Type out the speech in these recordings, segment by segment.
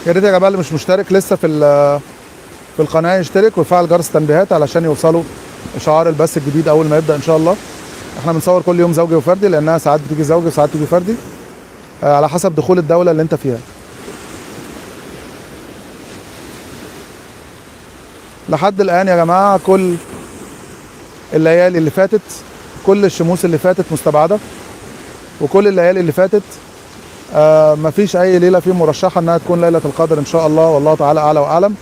يا ريت يا جماعه اللي مش مشترك لسه في القناه يشترك ويفعل جرس التنبيهات علشان يوصلوا اشعار البث الجديد اول ما يبدا ان شاء الله. احنا بنصور كل يوم زوجي وفردي لانها ساعات بتيجي زوجي وساعات تيجي فردي على حسب دخول الدوله اللي انت فيها. لحد الان يا جماعه كل الليالي اللي فاتت، كل الشموس اللي فاتت مستبعده، وكل الليالي اللي فاتت مفيش اي ليله فيه مرشحه انها تكون ليله القدر ان شاء الله، والله تعالى اعلى واعلم.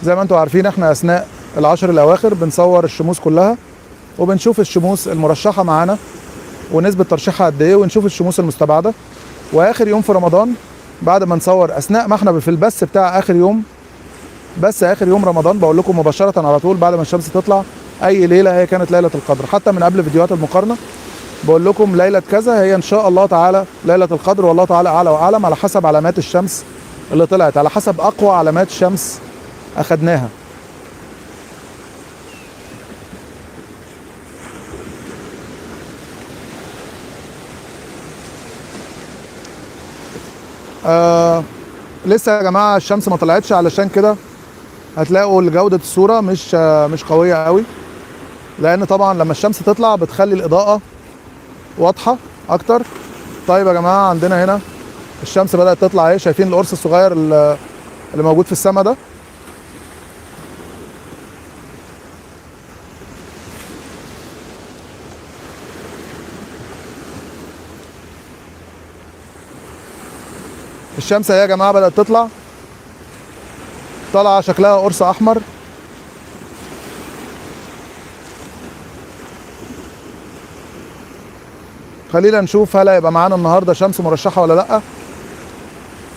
زي ما انتم عارفين احنا اثناء العشر الاواخر بنصور الشموس كلها وبنشوف الشموس المرشحه معانا ونسبه ترشيحها قد ايه، ونشوف الشموس المستبعده. واخر يوم في رمضان بعد ما نصور، اثناء ما احنا في البث بتاع اخر يوم، بس اخر يوم رمضان بقول لكم مباشره على طول بعد ما الشمس تطلع اي ليله هي كانت ليله القدر. حتى من قبل فيديوهات المقارنه بقول لكم ليله كذا هي ان شاء الله تعالى ليله القدر، والله تعالى اعلى واعلم، على حسب علامات الشمس اللي طلعت، على حسب اقوى علامات شمس اخدناها. لسه يا جماعه الشمس ما طلعتش، علشان كده هتلاقوا جوده الصوره مش قويه قوي، لان طبعا لما الشمس تطلع بتخلي الاضاءه واضحه اكتر. طيب يا جماعه عندنا هنا الشمس بدات تطلع اهي، شايفين القرص الصغير اللي موجود في السماء ده؟ الشمس اهي يا جماعه بدات تطلع، طالعه شكلها قرص احمر. خلينا نشوف هل هيبقى معانا النهارده شمس مرشحه ولا لا،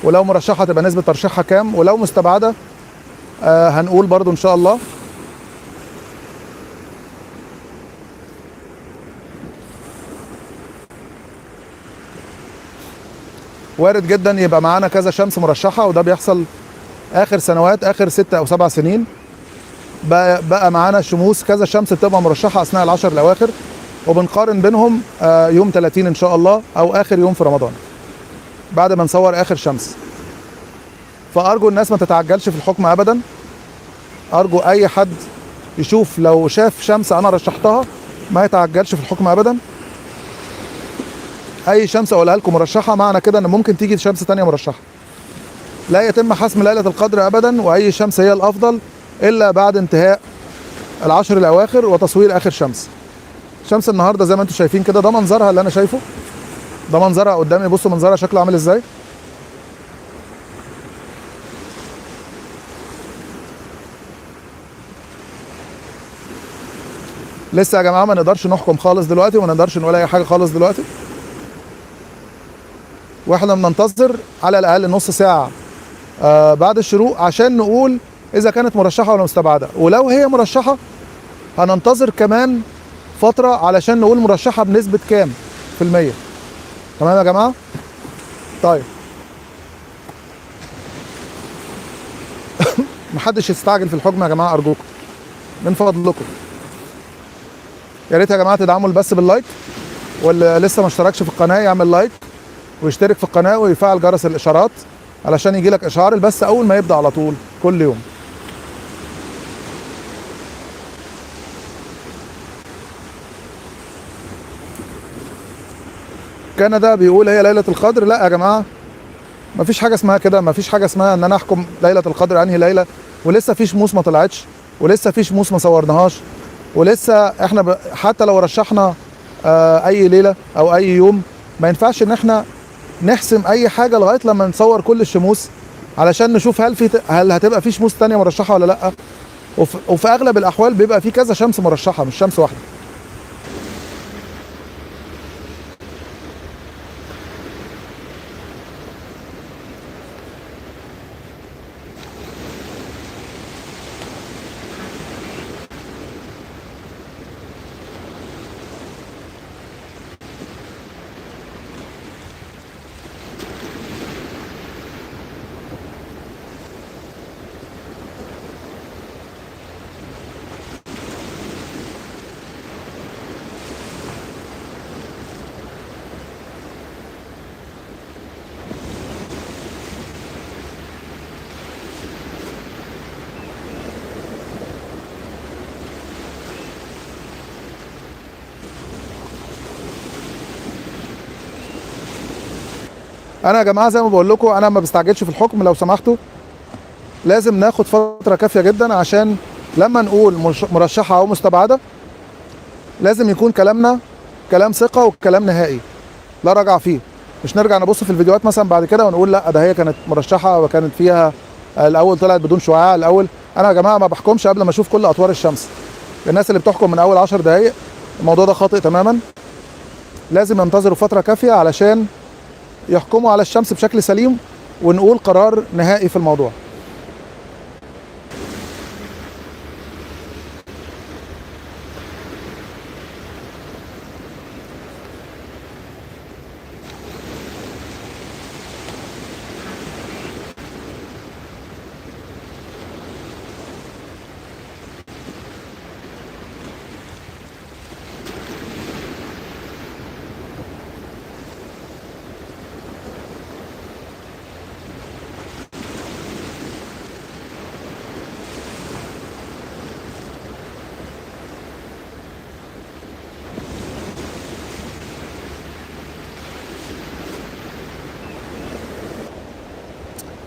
ولو مرشحه تبقى نسبه ترشيحها كام، ولو مستبعده هنقول برضو ان شاء الله. وارد جدا يبقى معانا كذا شمس مرشحه، وده بيحصل اخر سنوات، اخر 6 أو 7 سنين بقى معانا شموس كذا شمس بتبقى مرشحه اثناء العشر الاواخر، وبنقارن بينهم يوم 30 ان شاء الله او اخر يوم في رمضان بعد ما نصور اخر شمس. فارجو الناس ما تتعجلش في الحكم ابدا، ارجو اي حد يشوف لو شاف شمس انا رشحتها ما يتعجلش في الحكم ابدا. اي شمس اقولها لكم مرشحه معنى كده ان ممكن تيجي شمس تانية مرشحه. لا يتم حسم ليله القدر ابدا، واي شمس هي الافضل الا بعد انتهاء العشر الاواخر وتصوير اخر شمس. شمس النهارده زي ما انتم شايفين كده، ده منظرها اللي انا شايفه، ده منظرها قدامي. بصوا منظرها شكله عامل ازاي. لسه يا جماعه ما نقدرش نحكم خالص دلوقتي، وما نقدرش نقول اي حاجه خالص دلوقتي، واحنا بننتظر على الاقل نص ساعه بعد الشروق عشان نقول اذا كانت مرشحه ولا مستبعده. ولو هي مرشحه هننتظر كمان فتره علشان نقول مرشحه بنسبه كام في المية. تمام يا جماعه؟ طيب محدش يستعجل في الحكم يا جماعه ارجوكم من فضلكم. يا ريت يا جماعه تدعموا البث باللايك، واللي لسه ما اشتركش في القناه يعمل لايك ويشترك في القناه ويفعل جرس الاشعارات علشان يجي لك اشعار البث اول ما يبدا على طول كل يوم. كندا بيقول هي ليله القدر. لا يا جماعه مفيش حاجه اسمها كده، مفيش حاجه اسمها ان انا احكم ليله القدر انهي ليله، ولسه في شموس ما طلعتش، ولسه في شموس ما صورناهاش، ولسه احنا حتى لو رشحنا اي ليله او اي يوم ما ينفعش ان احنا نحسم اي حاجه لغايه لما نصور كل الشموس علشان نشوف هل هتبقى في شموس تانية مرشحه ولا لا. وفي اغلب الاحوال بيبقى في كذا شمس مرشحه مش شمس واحده. انا يا جماعه زي ما بقول لكم انا ما بستعجلش في الحكم، لو سمحتوا لازم ناخد فتره كافيه جدا عشان لما نقول مرشحه او مستبعده لازم يكون كلامنا كلام ثقه وكلام نهائي لا رجع فيه. مش نرجع نبص في الفيديوهات مثلا بعد كده ونقول لا ده هي كانت مرشحه وكانت فيها الاول طلعت بدون شعاع الاول. انا يا جماعه ما بحكمش قبل ما اشوف كل اطوار الشمس. الناس اللي بتحكم من اول 10 دقائق الموضوع ده خاطئ تماما. لازم ينتظروا فتره كافيه علشان يحكموا على الشمس بشكل سليم ونقول قرار نهائي في الموضوع.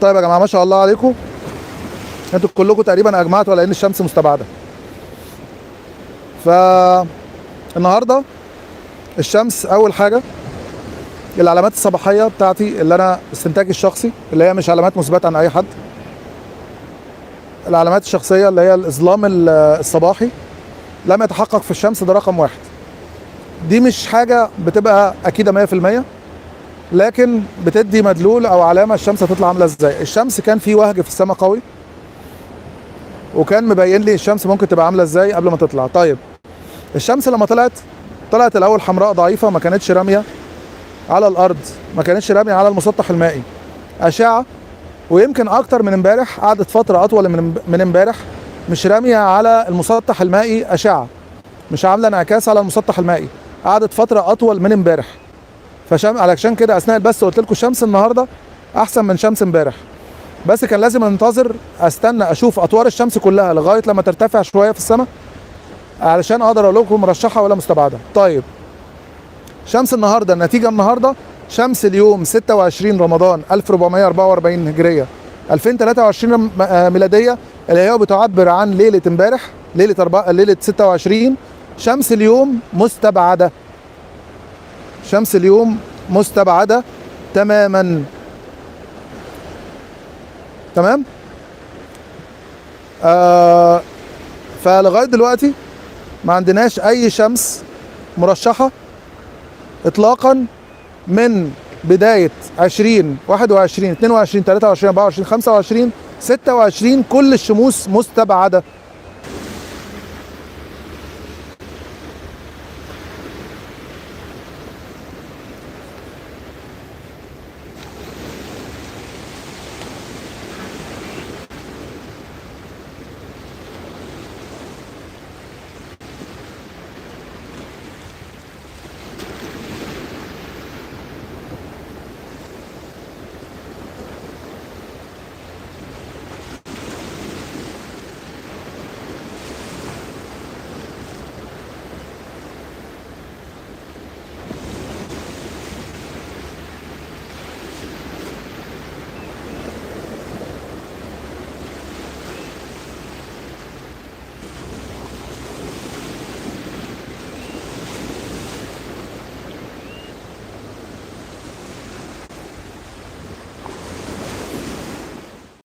طيب يا جماعه ما شاء الله عليكم، انتوا كلكم تقريبا اجمعتوا على ان الشمس مستبعده. فالنهارده الشمس اول حاجه العلامات الصباحيه بتاعتي اللي انا استنتاجي الشخصي اللي هي مش علامات مثبته عن اي حد. العلامات الشخصيه اللي هي الاظلام الصباحي لم يتحقق في الشمس، ده رقم واحد. دي مش حاجه بتبقى اكيده 100%، لكن بتدي مدلول او علامه الشمس هتطلع عامله ازاي. الشمس كان في وهج في السماء قوي وكان مبين لي الشمس ممكن تبقى عامله ازاي قبل ما تطلع. طيب الشمس لما طلعت الاول حمراء ضعيفه، ما كانتش راميه على الارض، ما كانتش راميه على المسطح المائي اشعه، ويمكن اكتر من امبارح قعدت فتره اطول من امبارح مش راميه على المسطح المائي اشعه، مش عامله انعكاس على المسطح المائي، قعدت فتره اطول من امبارح. علشان كده اثناء البث قلت لكم شمس النهارده احسن من شمس امبارح، بس كان لازم انتظر استنى اشوف اطوار الشمس كلها لغايه لما ترتفع شويه في السماء علشان اقدر اقول لكم مرشحه ولا مستبعده. طيب شمس النهارده، النتيجه النهارده شمس اليوم 26 رمضان 1444 هجريه 2023 ميلاديه، اللي هي بتعبر عن ليله امبارح، ليله 26. شمس اليوم مستبعده، شمس اليوم مستبعده تماما. تمام. فلغايه دلوقتي ما عندناش اي شمس مرشحه اطلاقا من بدايه 20 21 22 23 24 25 26. كل الشموس مستبعده.